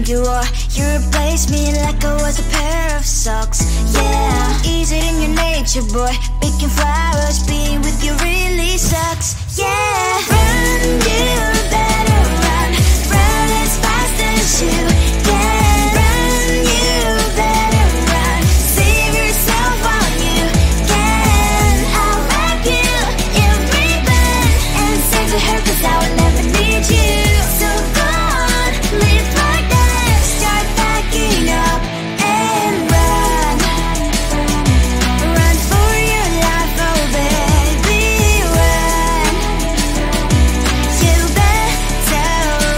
you are. You replaced me like I was a pair of socks. Yeah, is it in your nature, boy? Picking flowers, being with you really sucks. Yeah, run, you better run. Run as fast as you can. Run, you better run. Save yourself while you can. I'll wrap you in ribbon and send to her, 'cause I will never need you. So go on, live like that. Start backing up and run. Run for your life, oh baby, run. You better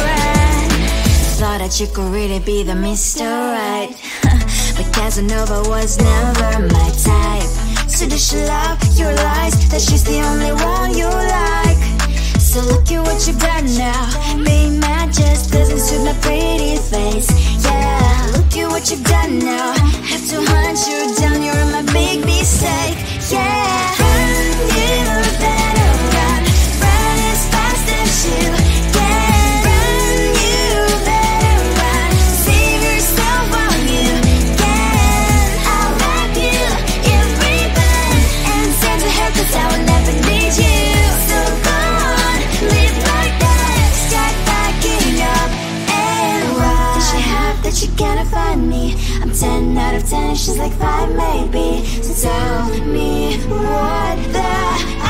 run. Thought that you could really be the Mr. Right, but Casanova was never my type. So does she love your lies, that she's the only one you like? So look at what you've done now. Being mad just doesn't suit my pretty face. Yeah, look at what you've done now. Have to hunt you down, you're my big mistake. Yeah, run, you better run. Run as fast as you can. Run, you better run. Save yourself while you can. I'll wrap you in ribbon and send to her, 'cause I will never need you. So go on, live like that. Start backing up and run. Does she have that she cannot find me? I'm 10 out of 10, she's like 5 maybe. So tell me, what the,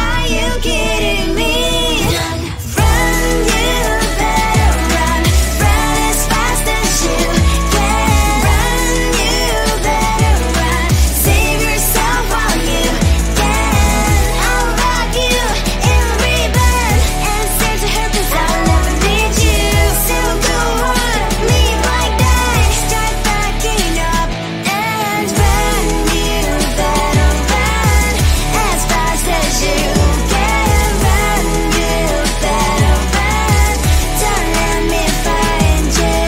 are you kidding me? Run, you better run. Run as fast as you can. Run, you better run. Save yourself while you can. I'll wrap you in ribbon and send to her, 'cause I will never need you. So go on, live like that. Start backing up and run. You better run as fast as you can. Run, you better run. Don't let me find you.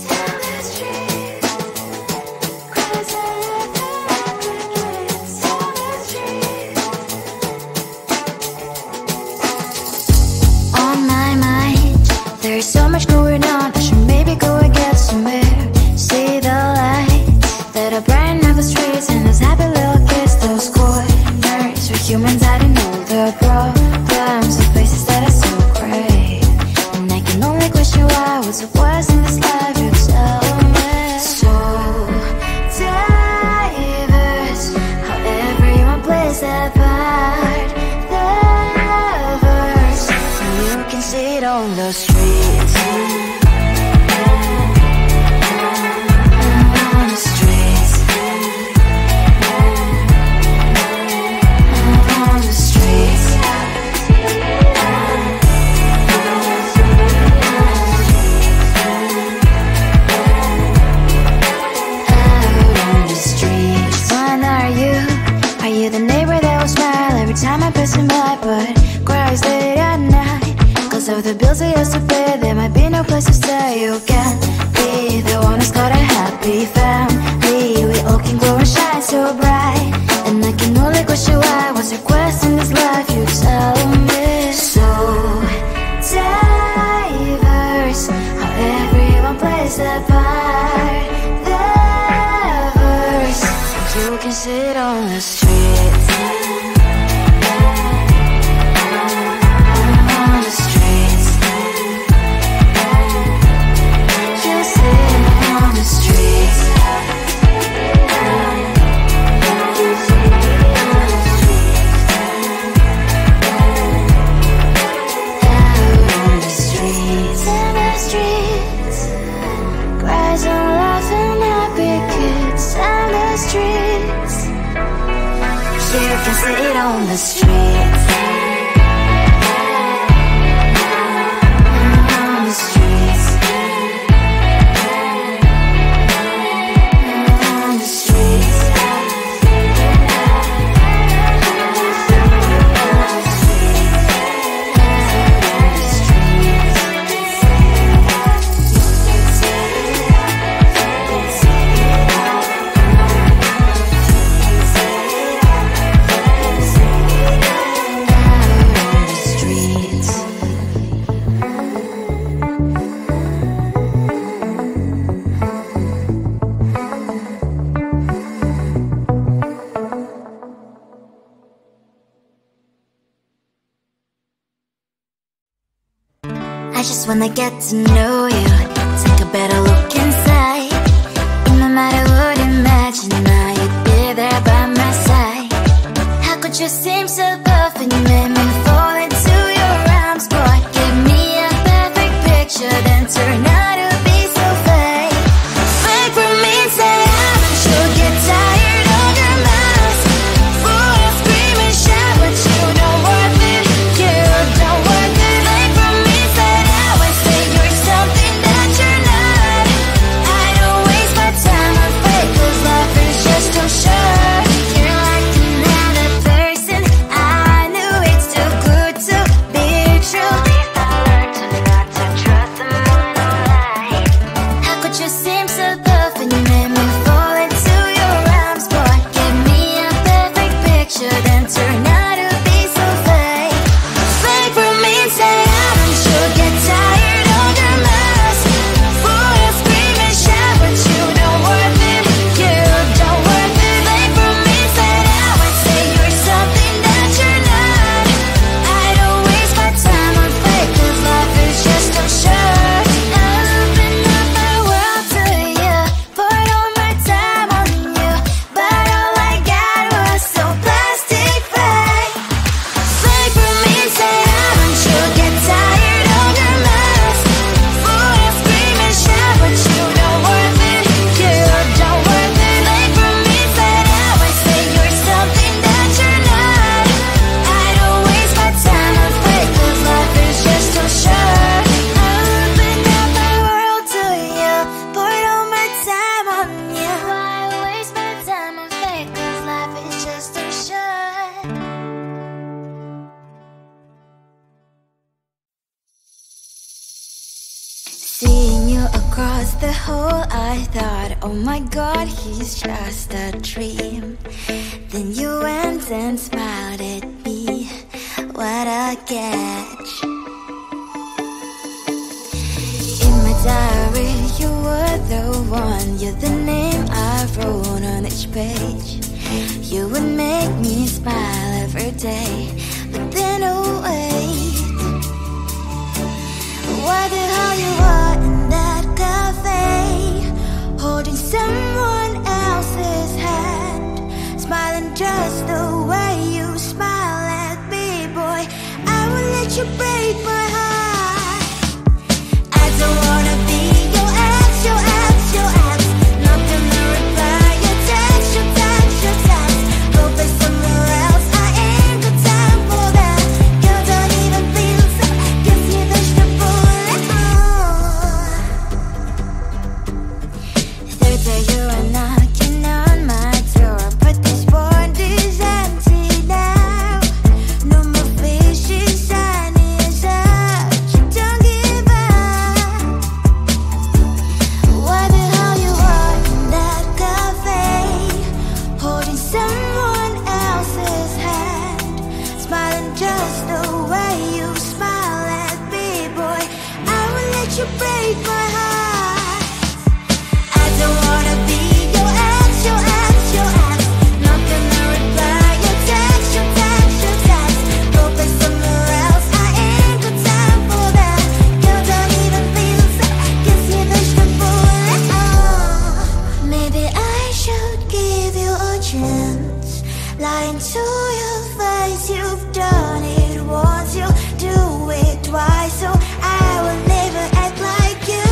Tell the street, 'cause I love the dreams. Tell the street. On my mind, there's so much going on. I should maybe go and get some air. See the lights that are brighten up the streets, and those happy little kids, those corners where humans hiding all the problems, the places that are so great. And I can only question why, what's the worst in this life, you tell me. So diverse, how everyone plays their part. Diverse, and you can see it on the streets. On the streets. On the streets. Out on the streets. When are you? Are you the neighbor that will smile every time I pass him by, but cries late at night? 'Cause of the bills I used to pay, there might be no place to stay. You can't be the one who's got a happy family. We all can glow and shine so bright, and I can only question why, what's your quest in this life, you tell me. So diverse, how everyone plays their part. Diverse, you can see it on the streets. On the streets. You see it on the streets. just wanna get to know you. Take a better look inside. And no matter what, imagine now you'd be there by my side. How could you seem so perfect? You made me fall into your arms, boy. Give me a perfect picture, then turn out to be so fake. Fake for me, say I'm sure get tired of your mask. Full of scream and shout, but you don't worth it. You don't worth it. Fake for me, say that I say you're something that you're not. I don't waste my time on fake, 'cause life is just too short. You're like another person. I knew it's too good to be true. I learned to not to trust someone online. How could you seem so perfect? You made me fall into your arms, boy. Give me a perfect picture, then turn out to be so fake. Fake for me, say I'm sure get tired of your mask. Full of scream and shout, but you don't worth it. You don't worth it. Fake for me, say that I say you're something that you're not. I don't waste my time on fake, 'cause life is just too short. I open up my world to you, poured all my time on you, but all I got was so plastic fake. Fake for me, say I'm sure get tired of your mask. Full of scream and shout, but you don't worth it. You don't worth it. Fake for me, say that I say you're something that you're not. I don't waste my time on fake, 'cause life is just too short. I open up my world to you, poured all my time on you. Why waste my time on fake, 'cause life is just too short. Seeing you across the hall, I thought, oh my god, he's just a dream. Then you went and smiled at me. What a catch. In my diary, you were the one. You're the name I wrote on each page. You would make me smile every day. But then, oh wait, what the hell you are in that cafe, holding someone else's hand, smiling just the way you smile at me, boy. I will let you break my heart. I don't wanna be your ex, your ex, your ex. Not gonna reply your text, your text, your text. Go play somewhere else, I ain't got time for that. You don't even feel so, guess you pushed the bullet. Third day you are knocking on my door, but this world is empty now. No more fishes, sun is up. You don't give up. What the hell you are in that cafe, holding someone else's hand, smiling just the way you smile at me, boy. I will let you break my heart. I don't wanna be your ex, your ex, your ex. Not gonna reply your text, your text, your text. Go play somewhere else, I ain't got time for that. You don't even feel so, guess you pushed the bullet. Maybe I should give you a chance. Lying to your face, you've done it once, you do it twice, so I will never act like you.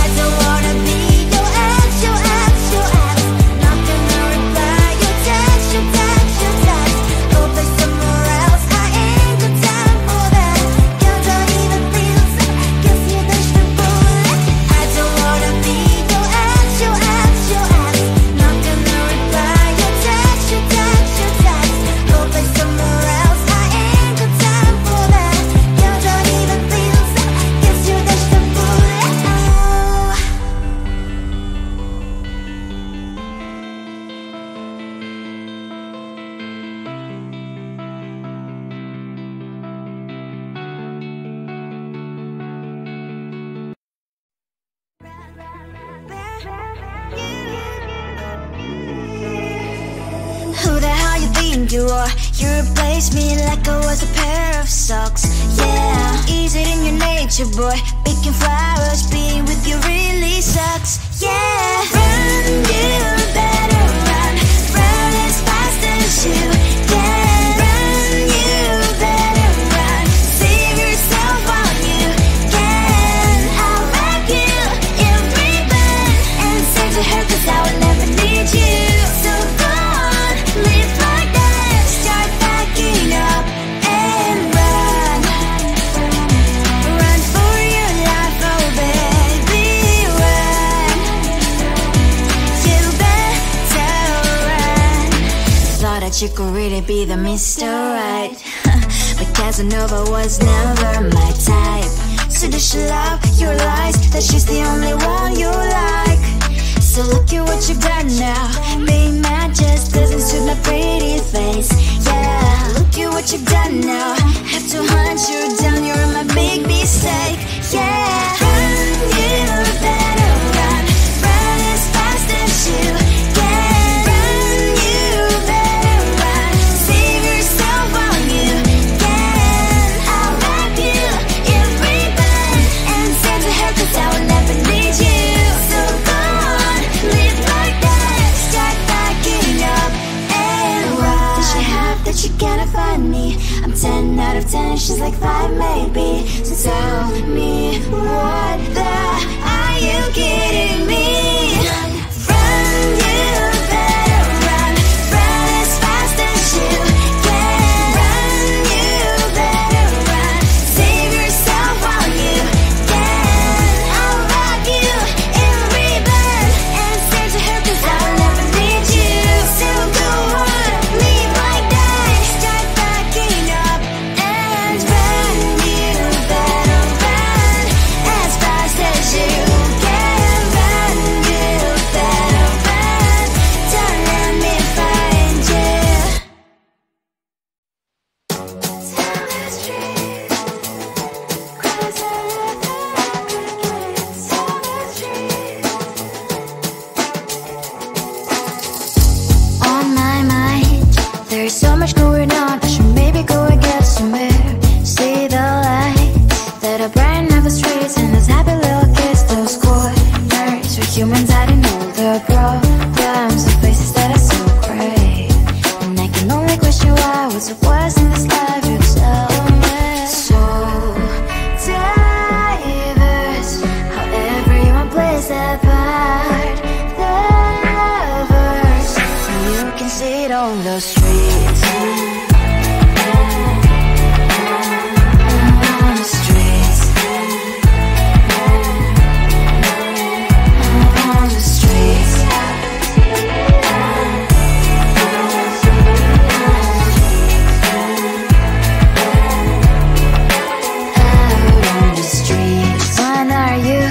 I don't wanna be your ex, your ex, your ex. Not gonna reply your text, your text, your text. Go play somewhere else, I ain't got time for that. You don't even feel so, guess you pushed the bullet. I don't wanna be your ex, your ex, your ex. Not gonna reply your text, your text, your text. Go play somewhere else, I ain't got time for that. You don't even feel so, guess you pushed the bullet. Who the hell you think you are? You replaced me like I was a pair of of socks. Yeah, is it in your nature, boy? Picking flowers, being with you really sucks. Yeah, run, you better run. Run as fast as you can. Run, you better run. Save yourself while you can. I'll wrap you in ribbon and send to her, 'cause I will never need you. So go on, live like that. Start backing up and run. Run for your life, oh baby, run. You better run. Thought that you could really be the Mr. Right, but Casanova was never my type. So does she love your lies, that she's the only one you like? So look at what you've done now. Being mad just doesn't suit my pretty face. Yeah, look at what you've done now. Have to hunt you down, you're my big mistake. Yeah, run, you better run. Run as fast as you can. Run, you better run. Save yourself while you can. I'll wrap you in ribbon and send to her, 'cause I will never need you. So go on, live like that. Start backing up and run. Does she have that you cannot find me? I'm 10 out of 10, she's like 5 maybe. So tell me, what the, are you kidding me? Run, you better run. Run as fast as you can. Run, you better run. Save yourself while you can. I'll wrap you in ribbon and send to her, 'cause I will never need you. So go on, leave like that. Start backing up and run. You better run as fast as you can. Run, you better run. Don't let me find you. Tell the street, cries out crickets. Tell the street. On my mind, there's so much going on. I should maybe go and get somewhere. See the lights that are brighten up the streets, and those happy little kids, those corners where humans hiding all their problems, the faces that are so great. And I can only question why, what's the worst in this life, you tell me. So diverse, how everyone plays their part. Lovers, and you can see it on the streets. On the streets. On the streets. On the streets. When are you?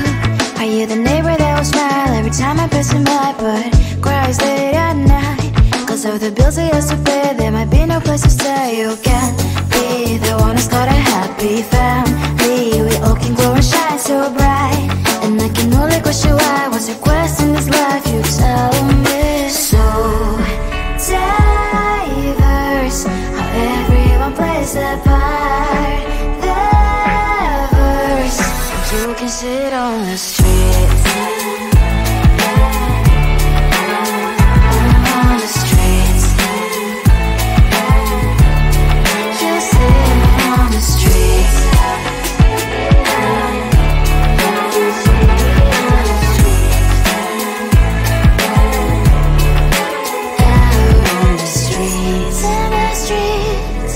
Are you the neighbor that will smile every time I pass him by, but cries late at night? 'Cause of the bills I used to pay, there might be no place to stay. You can be the one who's got a happy family. We all can glow and shine so bright. And I can only question why, what's your quest in this life, you tell me. So diverse, how everyone plays their part. Lovers, you can sit on the streets. On the streets. You sit on the streets. On the streets. On the streets.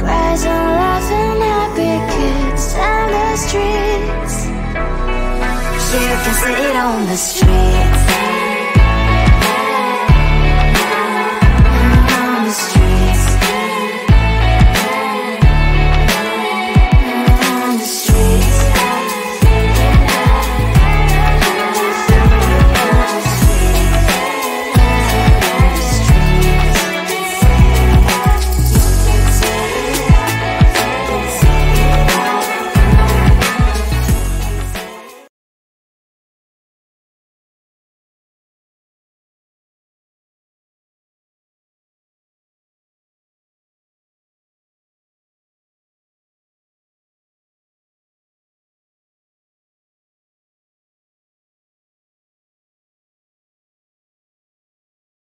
Cries and laughing happy kids. On the streets. You can sit on the streets.